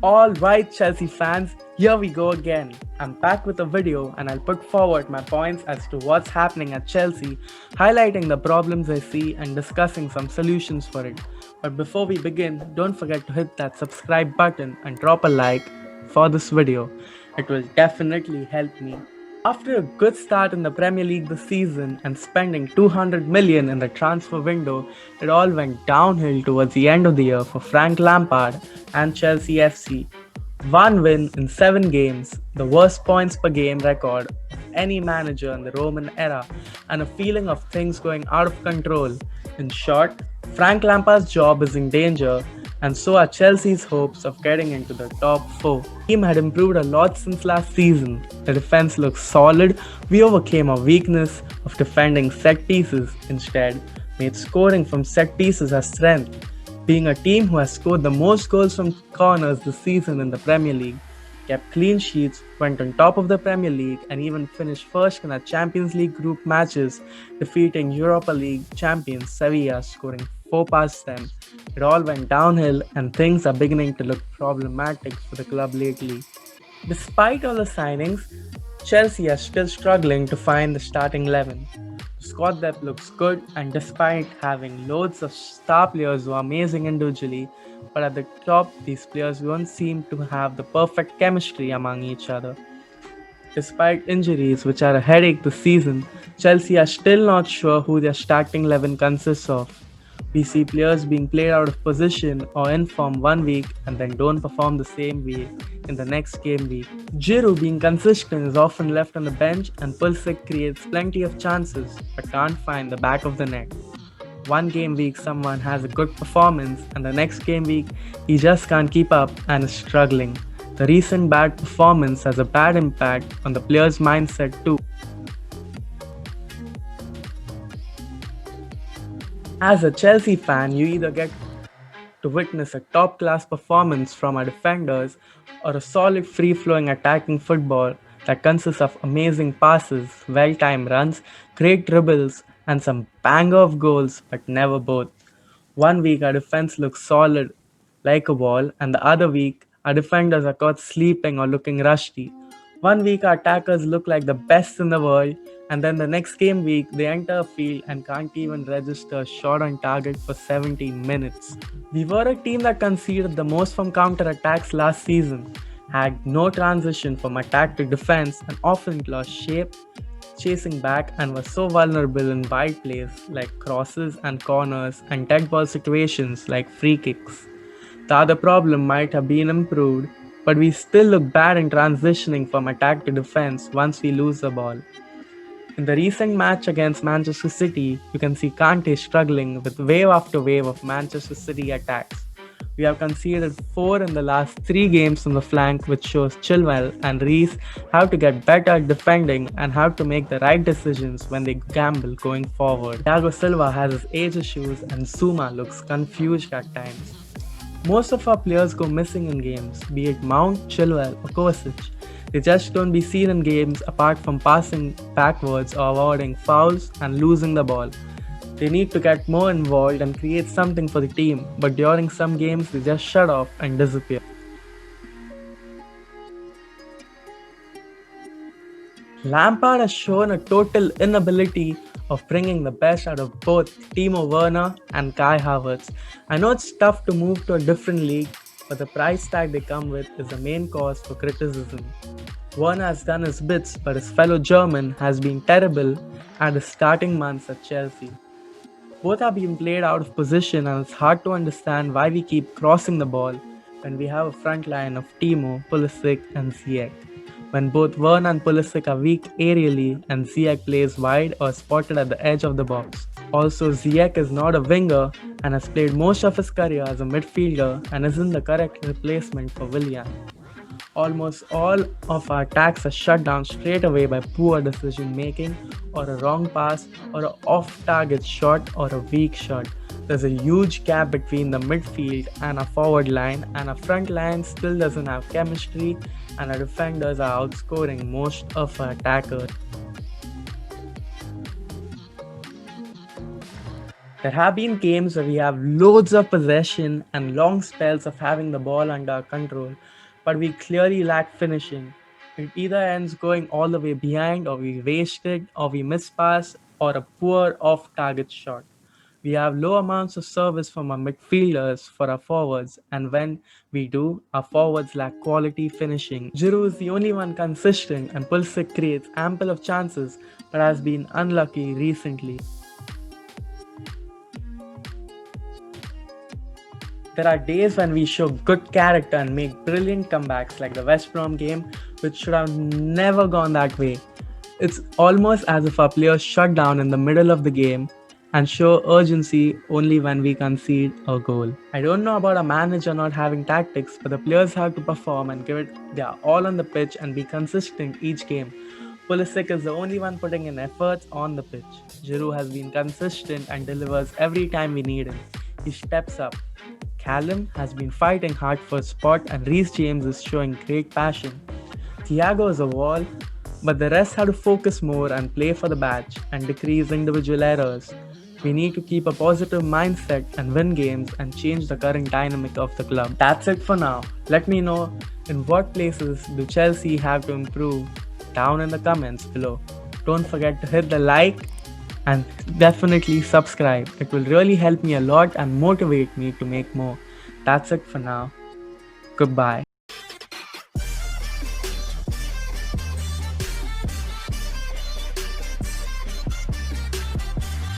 Alright, Chelsea fans, here we go again. I'm back with a video and I'll put forward my points as to what's happening at Chelsea, highlighting the problems I see and discussing some solutions for it. But before we begin, don't forget to hit that subscribe button and drop a like for this video. It will definitely help me. After a good start in the Premier League this season and spending 200 million in the transfer window, it all went downhill towards the end of the year for Frank Lampard and Chelsea FC. One win in 7 games, the worst points per game record of any manager in the Roman era, and a feeling of things going out of control. In short, Frank Lampard's job is in danger, and so are Chelsea's hopes of getting into the top 4. The team had improved a lot since last season. The defense looks solid. We overcame our weakness of defending set pieces, instead made scoring from set pieces our strength. Being a team who has scored the most goals from corners this season in the Premier League, kept clean sheets, went on top of the Premier League, and even finished first in our Champions League group matches, defeating Europa League champions Sevilla, scoring 4 past them. It all went downhill and things are beginning to look problematic for the club lately. Despite all the signings, Chelsea are still struggling to find the starting 11. The squad depth looks good, and despite having loads of star players who are amazing individually, but at the top these players don't seem to have the perfect chemistry among each other. Despite injuries which are a headache this season, Chelsea are still not sure who their starting 11 consists of. We see players being played out of position or in form one week and then don't perform the same way in the next game week. Giroud, being consistent, is often left on the bench, and Pulisic creates plenty of chances but can't find the back of the net. One game week someone has a good performance and the next game week he just can't keep up and is struggling. The recent bad performance has a bad impact on the player's mindset too. As a Chelsea fan, you either get to witness a top-class performance from our defenders or a solid free-flowing attacking football that consists of amazing passes, well-timed runs, great dribbles, and some banger of goals, but never both. One week our defense looks solid like a wall, and the other week our defenders are caught sleeping or looking rusty. One week our attackers look like the best in the world, and then the next game week they enter a field and can't even register a shot on target for 17 minutes. We were a team that conceded the most from counter attacks last season, had no transition from attack to defense, and often lost shape chasing back, and was so vulnerable in wide plays like crosses and corners and dead ball situations like free kicks. The other problem might have been improved, but we still look bad in transitioning from attack to defense once we lose the ball. In the recent match against Manchester City, you can see Kante struggling with wave after wave of Manchester City attacks. We have conceded 4 in the last 3 games on the flank, which shows Chilwell and Reece have to get better at defending and have to make the right decisions when they gamble going forward. Thiago Silva has his age issues and Zuma looks confused at times. Most of our players go missing in games, be it Mount, Chilwell or Kovacic. They just don't be seen in games apart from passing backwards or avoiding fouls and losing the ball. They need to get more involved and create something for the team, but during some games they just shut off and disappear. Lampard has shown a total inability of bringing the best out of both Timo Werner and Kai Havertz. I know it's tough to move to a different league, but the price tag they come with is the main cause for criticism. Werner has done his bits, but his fellow German has been terrible at his starting months at Chelsea. Both are being played out of position, and it's hard to understand why we keep crossing the ball when we have a front line of Timo, Pulisic and Ziyech. When both Werner and Pulisic are weak aerially and Ziyech plays wide or spotted at the edge of the box. Also, Ziyech is not a winger and has played most of his career as a midfielder and isn't the correct replacement for Willian. Almost all of our attacks are shut down straight away by poor decision making or a wrong pass or an off-target shot or a weak shot. There's a huge gap between the midfield and our forward line, and our front line still doesn't have chemistry, and our defenders are outscoring most of our attackers. There have been games where we have loads of possession and long spells of having the ball under our control, but we clearly lack finishing. It either ends going all the way behind, or we waste it, or we miss pass, or a poor off target shot. We have low amounts of service from our midfielders for our forwards, and when we do, our forwards lack quality finishing. Giroud is the only one consistent, and Pulisic creates ample of chances but has been unlucky recently. There are days when we show good character and make brilliant comebacks, like the West Brom game, which should have never gone that way. It's almost as if our players shut down in the middle of the game and show urgency only when we concede a goal. I don't know about a manager not having tactics, but the players have to perform and give it their all on the pitch and be consistent each game. Pulisic is the only one putting in efforts on the pitch. Giroud has been consistent and delivers every time we need him. He steps up. Calum has been fighting hard for a spot, and Reece James is showing great passion. Thiago is a wall, but the rest have to focus more and play for the badge and decrease individual errors. We need to keep a positive mindset and win games and change the current dynamic of the club. That's it for now. Let me know in what places do Chelsea have to improve down in the comments below. Don't forget to hit the like and definitely subscribe. It will really help me a lot and motivate me to make more. That's it for now. Goodbye.